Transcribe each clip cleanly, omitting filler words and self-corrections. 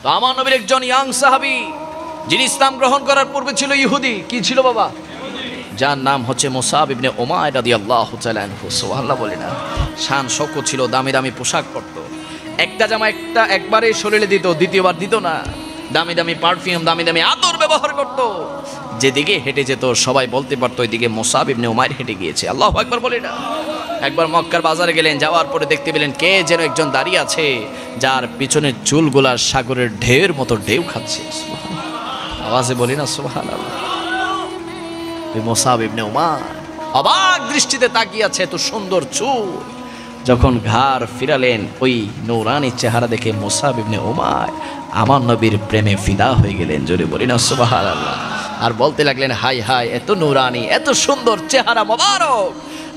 তো আমার নবীর একজন ইয়াং সাহাবী যিনি ইসলাম গ্রহণ করার পূর্বে ছিল ইহুদি, কি ছিল বাবা? যার নাম হচ্ছে মুসাব ইবনে উমাইর রাদিয়াল্লাহু তাআলা আনহু। সুবহানাল্লাহ বলে না। শান শৌকত ছিল, দামি দামি পোশাক পরতো। একটা জামা একবারে শরীরে দিত, দ্বিতীয়বার দিত না। দামি দামি পারফিউম, দামি দামি আতর ব্যবহার করত। যেদিকে হেঁটে যেত সবাই বলতে পারতো ওইদিকে মুসাব ইবনে উমাইর হেঁটে গিয়েছে। আল্লাহু আকবার বলে না। একবার মক্কার বাজারে গেলেন, যাওয়ার পরে দেখতে পেলেন কে যেন একজন দাঁড়িয়ে আছে, যার পিছনের চুলগুলা সাগরের ঢেউয়ের মতো ঢেউ খাচ্ছে। আওয়াজে বলি না সুবহানাল্লাহ। মুসাব ইবনে উমাইর অবাক দৃষ্টিতে তাকিয়ে আছে, এত সুন্দর চুল। যখন ঘাড় ফিরালেন, ওই নূরানি চেহারা দেখে মুসাব ইবনে উমাইর আমার নবীর প্রেমে ফিদা হয়ে গেলেন। জোরে বলি না সুবহানাল্লাহ। আর বলতে লাগলেন, হাই হাই, এত নূরানি, এত সুন্দর চেহারা মোবারক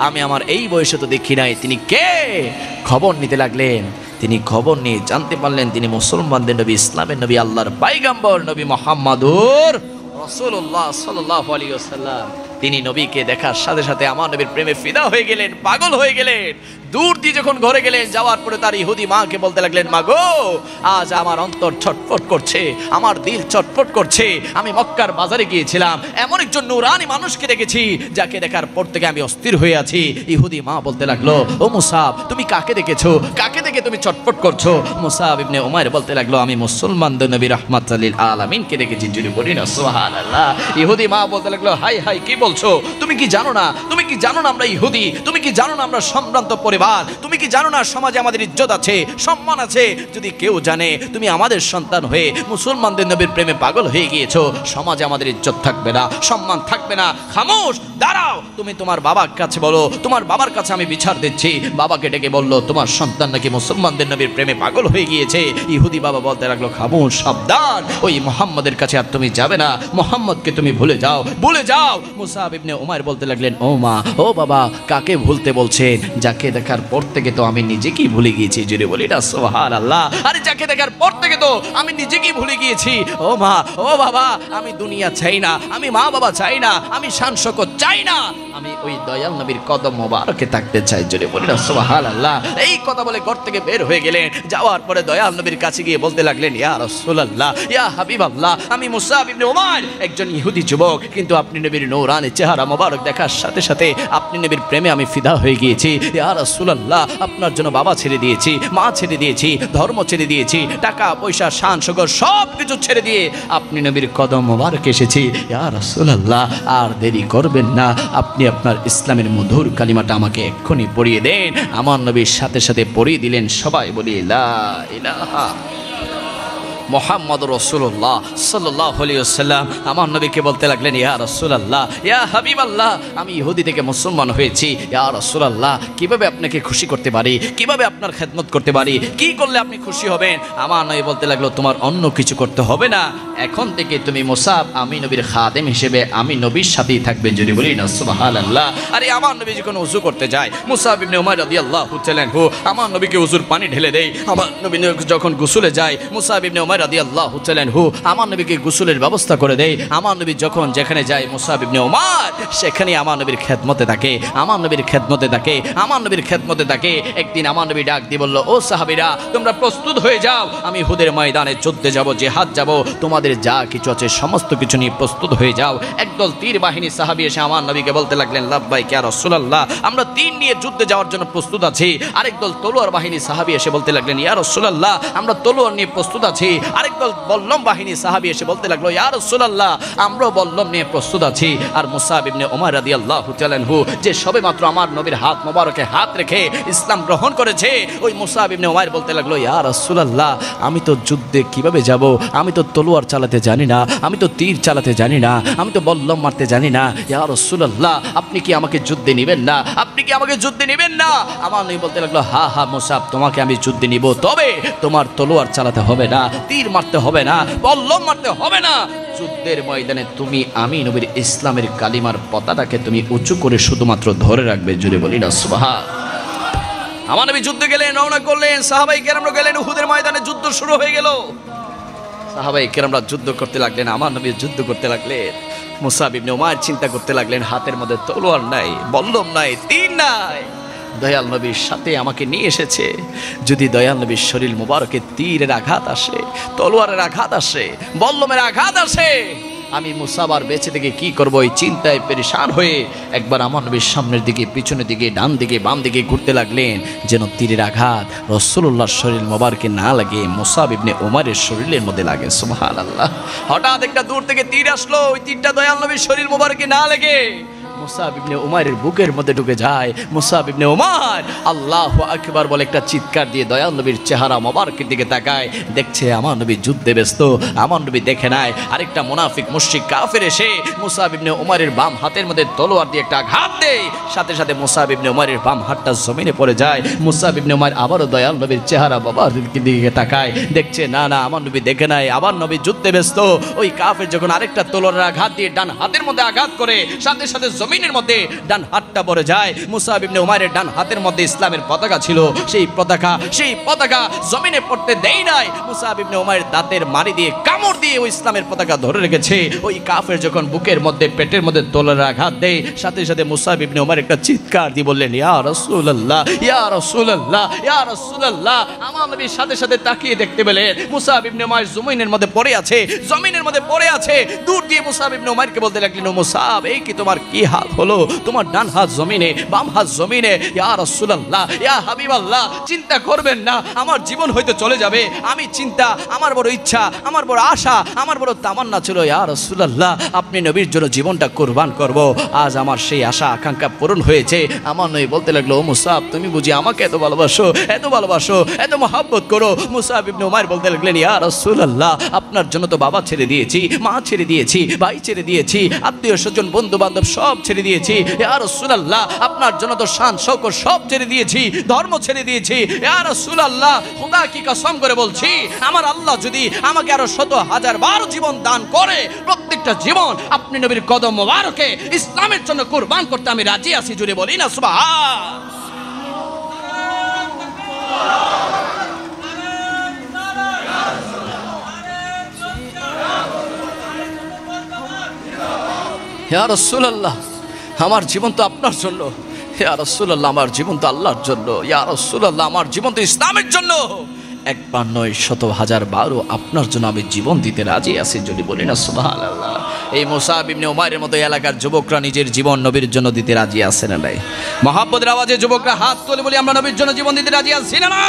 আমি আমার এই বয়সে তো দেখি নাই। তিনি কে? খবর নিতে লাগলেন। তিনি খবর নিয়ে জানতে পারলেন তিনি মুসলমানদের নবী, ইসলামের নবী, আল্লাহর পয়গম্বর নবী মুহাম্মদুর রাসূলুল্লাহ সাল্লাল্লাহু আলাইহি ওয়াসাল্লাম। তিনি নবীকে দেখার সাথে সাথে আমার নবীর প্রেমে ফিদা হয়ে গেলেন, পাগল হয়ে গেলেন। দূর দিয়ে যখন ঘরে গেলেন, যাওয়ার পরে তার ইহুদি মাকে বলতে লাগলেন, মা গো, আজ আমার অন্তর ছটফট করছে, আমার দিল ছটফট করছে। আমি মক্কার বাজারে গিয়েছিলাম, এমন একজন নূরানি মানুষকে দেখেছি যাকে দেখার পর থেকে আমি অস্থির হয়ে আছি। ইহুদি মা বলতে লাগলো, ও মুসাব, তুমি কাকে দেখেছো? কাকে দেখে তুমি ছটফট করছো? মুসাব ইবনে উমাইর বলতে লাগলো, আমি মুসলমানদের নবী রাহমাতুল লিল আলামিনকে দেখেছি। যদি বলি না সুবহানাল্লাহ। ইহুদি মা বলতে লাগলো, হাই হাই, কি বলছো? তুমি কি জানো না? তুমি কি জানো না আমরা ইহুদি? তুমি কি জানো না আমরা সম্ভ্রান্ত পরিবার? তুমি কি জানো না সমাজে আমাদের ইজ্জত আছে, সম্মান আছে? যদি কেউ জানে তুমি আমাদের সন্তান হয়ে মুসলমানদের নবীর প্রেমে পাগল হয়ে গিয়েছো, সমাজে আমাদের ইজ্জত থাকবে না, সম্মান থাকবে না। খামোশ, দাঁড়াও, তুমি তোমার বাবার কাছে বলো, তোমার বাবার কাছে আমি বিচার দিচ্ছি। বাবাকে ডেকে বলল, তোমার সন্তান নাকি মুসলমানদের নবীর প্রেমে পাগল হয়ে গিয়েছে। ইহুদি বাবা বলতে লাগলো, খামোশ, সাবধান, ওই মুহাম্মদের কাছে আর তুমি যাবে না, মুহাম্মদকে তুমি ভুলে যাও, ভুলে যাও। মুসাব ইবনে উমাইর বলতে লাগলেন, ও মা, ও বাবা, কাকে ভুলতে বলছেন? যাকে দেখার পর থেকে তো আমি নিজেকেই ভুলে গিয়েছি। জুড়ে বলি না সুবহানাল্লাহ। আরে যাকে দেখার পর থেকে তো আমি নিজেকেই ভুলে গিয়েছি। ও মা, ও বাবা, আমি দুনিয়া চাই না, আমি মা বাবা চাই না, আমি শান শৌকত চাই না, আমি ওই দয়াল নবীর কদম মোবারকে থাকতে চাই। জুড়ে বলি না সুবহানাল্লাহ। এই কথা বলে ঘর থেকে বের হয়ে গেলেন। যাওয়ার পরে দয়াল নবীর কাছে গিয়ে বলতে লাগলেন, ইয়া রাসূলুল্লাহ, ইয়া হাবিবাল্লাহ, আমি মুসাব ইবনে উমাইর, একজন ইহুদি যুবক, কিন্তু আপনি নবীর নূরানি চেহারা মোবারক দেখার সাথে সাথে আপনি নবীর প্রেমে আমি ফিদা হয়ে গিয়েছি। ইয়া রাসূলুল্লাহ, আপনার জন্য বাবা ছেড়ে দিয়েছি, মা ছেড়ে দিয়েছি, ধর্ম ছেড়ে দিয়েছি, টাকা পয়সা শান শৌকত সব কিছু ছেড়ে দিয়ে আপনি নবীর কদম মোবারক এসেছি। ইয়া রাসূলুল্লাহ, আর দেরি করবেন না, আপনি আপনার ইসলামের মধুর কালিমাটা আমাকে এক্ষুনি পড়িয়ে দেন। আমার নবীর সাথে সাথে পড়িয়ে দিলেন। সবাই বলি লা ইলাহা মুহাম্মাদুর রাসূলুল্লাহ সাল্লাল্লাহু আলাইহি ওয়াসাল্লাম। আমার নবীকে বলতে লাগলেন, ইয়া রাসূলুল্লাহ, ইয়া হাবিবাল্লাহ, আমি ইহুদি থেকে মুসলমান হয়েছি। ইয়া রাসূলুল্লাহ, কিভাবে আপনাকে খুশি করতে পারি? কিভাবে আপনার খেদমত করতে পারি? কি করলে আপনি খুশি হবেন? আমার নবী বলতে লাগলো, তোমার অন্য কিছু করতে হবে না, এখন থেকে তুমি মুসাব আমি নবীর খাদেম হিসেবে আমি নবীর সাথেই থাকবে। যদি বলি না সুবহানাল্লাহ। আরে আমার নবী যখন ওযু করতে যায়, মুসাব ইবনে উমাইর রাদিয়াল্লাহু তাআলা আনহু আমার নবীকে ওযুর পানি ঢেলে দেয়। আমার নবী যখন গোসলে যায়, মুসাব ইবনে উমাইর রাদিয়াল্লাহু তাআলা আনহু আমার নবীকে গোসলের ব্যবস্থা করে দেয়। আমার নবী যখন যেখানে যায়, মুসাব ইবনে উমাইর সেখানে আমার নবীর খেদমতে থাকে, আমার নবীর খেদমতে থাকে, আমার নবীর খেদমতে থাকে। একদিন আমার নবী ডাক দিয়ে বলল, ও সাহাবীরা, তোমরা প্রস্তুত হয়ে যাও, আমি উহুদের ময়দানে যুদ্ধে যাব, জিহাদ যাব, তোমাদের যা কিছু আছে সমস্ত কিছু নিয়ে প্রস্তুত হয়ে যাও। একদল তীর বাহিনী সাহাবী এসে আমার নবীকে বলতে লাগলেন, লাব্বাইক ইয়া রাসূলুল্লাহ, আমরা তীর নিয়ে যুদ্ধে যাওয়ার জন্য প্রস্তুত আছি। আরেকদল তলোয়ার বাহিনী সাহাবী এসে বলতে লাগলেন, ইয়া রাসূলুল্লাহ, আমরা তলোয়ার নিয়ে প্রস্তুত আছি। আরেকদল বল্লম বাহিনী সাহাবী এসে বলতে লাগলো, ইয়া রাসূলুল্লাহ, আমরাও বল্লম নিয়ে প্রস্তুত আছি। আর মুসাব ইবনে উমাইর রাদিয়াল্লাহু তাআলা আনহু যে সবেমাত্র আমার নবীর হাত মোবারকে হাত রেখে ইসলাম গ্রহণ করেছে, ওই মুসাব ইবনে উমাইর বলতে লাগলো, ইয়া রাসূলুল্লাহ, আমি তো যুদ্ধে কিভাবে যাব? আমি তো তলোয়ার চালাতে জানি না, আমি তো তীর চালাতে জানি না, আমি তো বল্লম মারতে জানি না। ইয়া রাসূলুল্লাহ, আপনি কি আমাকে যুদ্ধে নেবেন না? আপনি কি আমাকে যুদ্ধে নেবেন না? আমার নবী বলতে লাগলো, হা হা মুসাব, তোমাকে আমি যুদ্ধে নিব, তবে তোমার তলোয়ার চালাতে হবে না, তীর মারতে হবে না, বল্লম মারতে হবে না। যুদ্ধের ময়দানে তুমি আমি নবীর ইসলামের কালিমার পতাকাকে তুমি উঁচু করে শুধুমাত্র ধরে রাখবে। জুড়ে বলি না সুবহানাল্লাহ। আমার নবী যুদ্ধে গেলেন, রওনা করলেন, সাহাবায়ে কেরামরা গেলেন, উহুদের ময়দানে যুদ্ধ শুরু হয়ে গেল। সাহাবায়ে কেরামরা যুদ্ধ করতে লাগলেন, আমার নবী যুদ্ধ করতে লাগলেন। মুসাব ইবনে উমাইর চিন্তা করতে লাগলেন, হাতের মধ্যে তলোয়ার নাই, বল্লম নাই, তীর নাই, দয়াল নবীর সাথে আমাকে নিয়ে এসেছে। যদি দয়াল নবীর শরীর মুবারকে তীরের আঘাত আসে, তলোয়ারের আঘাত আসে, বল্লমের আঘাত আসে, আমি মুসাব আর বেঁচে থেকে কি করব এই চিন্তায় পেরেশান হয়ে একবার আমার নবীর সামনের দিকে, পিছনের দিকে, ডান দিকে, বাম দিকে ঘুরতে লাগলেন, যেন তীরের আঘাত রাসূলুল্লাহর শরীর মোবারকে না লাগে, মুসাব ইবনে উমাইরের শরীরের মধ্যে লাগে। সুবহানাল্লাহ। হঠাৎ একটা দূর থেকে তীর আসলো, ওই তীরটা দয়াল নবীর শরীর মোবারকে না লাগে মুসাব ইবনে উমাইরের বুকের মধ্যে ঢুকে যায়। মুসাব ইবনে উমাইর আল্লাহু আকবার বলে একটা চিৎকার দিয়ে দয়াল নবীর চেহারা মোবারকের দিকে তাকায়, দেখছে আমার নবী যুদ্ধে ব্যস্ত। আমার নবী দেখে নাই আরেকটা মুনাফিক মুশরিক কাফের এসে মুসাব ইবনে উমাইরের বাম হাতের মধ্যে তলোয়ার দিয়ে একটা আঘাত দেয়, সাথে সাথে মুসাব ইবনে উমাইরের বাম হাতটা জমিনে পড়ে যায়। মুসাব ইবনে উমাইর আবারও দয়াল নবীর চেহারা মোবারকের দিকে তাকায়, দেখছে না না আমার নবী দেখে নাই, আবার নবী যুদ্ধে ব্যস্ত। ওই কাফের যখন আরেকটা তলোয়ারের আঘাত দিয়ে ডান হাতের মধ্যে আঘাত করে, সাথে সাথে জমিনের মধ্যে ডান হাতটা পড়ে যায়। মুসাব ইবনে উমাইরের ডান হাতের মধ্যে ইসলামের পতাকা ছিল, সেই পতাকা জমিনে পড়তে দেয় নাই। মুসাব ইবনে উমাইর দাঁতের মারি দিয়ে, কামড় দিয়ে ওই ইসলামের পতাকা ধরে রেখেছে। ওই কাফের যখন বুকের মধ্যে, পেটের মধ্যে তলোয়ারের আঘাত দেয়, সাথে সাথে মুসাব ইবনে উমাইর একটা চিৎকার দিয়ে বললেন, ইয়া রাসূলুল্লাহ, ইয়া রাসূলুল্লাহ, ইয়া রাসূলুল্লাহ। আমার নবীর সাথে সাথে তাকিয়ে দেখতে পেলেন মুসাব ইবনে উমাইর জমিনের মধ্যে পড়ে আছে, জমিনের মধ্যে পড়ে আছে। দূর দিয়ে মুসাব ইবনে উমাইরকে বলতে লাগলেন, ও মুসাব, এই কি তোমার কি হাল হলো? তোমার ডান হাত জমিনে, বাম হাত জমিনে। ইয়া রাসূলুল্লাহ, ইয়া হাবিবাল্লাহ, চিন্তা করবেন না, আমার জীবন হয়তো চলে যাবে। আমি চিন্তা, আমার বড় ইচ্ছা, আমার বড় আশা, আমার বড় তামান্না ছিল, ইয়া রাসূলুল্লাহ, আপনি নবীর জন্য জীবনটা কুরবান করব। আজ আমার সেই আশা আকাঙ্ক্ষা পূরণ হয়েছে। আমার নবী বলতে লাগলো, ও মুসাব, তুমি বুঝি আমাকে এত ভালোবাসো, এত ভালোবাসো, এত মহব্বত করো? মুসাব ইবনে উমাইর বলতে লাগলেন, ইয়া রাসূলুল্লাহ, আপনার জন্য তো বাবা ছেড়ে দিয়েছি, মা ছেড়ে দিয়েছি, ভাই ছেড়ে দিয়েছি, আত্মীয় স্বজন, বন্ধু বান্ধব সব ছেড়ে দিয়েছি। ইয়া রাসূলুল্লাহ, আপনার জন্য তো শান শৌকত সব ছেড়ে দিয়েছি, ধর্ম ছেড়ে দিয়েছি। ইয়া রাসূলুল্লাহ, খোদা কি কসম করে বলছি, আমার আল্লাহ যদি আমাকে আরো 100,000 বার জীবন দান করে, প্রত্যেকটা জীবন আপনি নবীর কদম মোবারকে ইসলামের জন্য কুরবান করতে আমি রাজি আছি। জুড়ে বলি না সুবহান। ইয়া রাসূলুল্লাহ, আমার জীবন তো আপনার জন্য। ইয়া রাসূলুল্লাহ, আমার জীবন তো আল্লাহর জন্য। ইয়া রাসূলুল্লাহ, আমার জীবন তো ইসলামের জন্য। একবার নয়, 100,000 বারও আপনার জন্য আমি জীবন দিতে রাজি আছি। যদি বলি না সুবহানাল্লাহ। এই মুসাব ইবনে উমাইরের মতো এলাকার যুবকরা নিজের জীবন নবীর জন্য দিতে রাজি আছে না নাই? মহব্বতের আওয়াজে যুবকরা হাত তুলে বলি, আমরা নবীর জন্য জীবন দিতে রাজি আছি না না?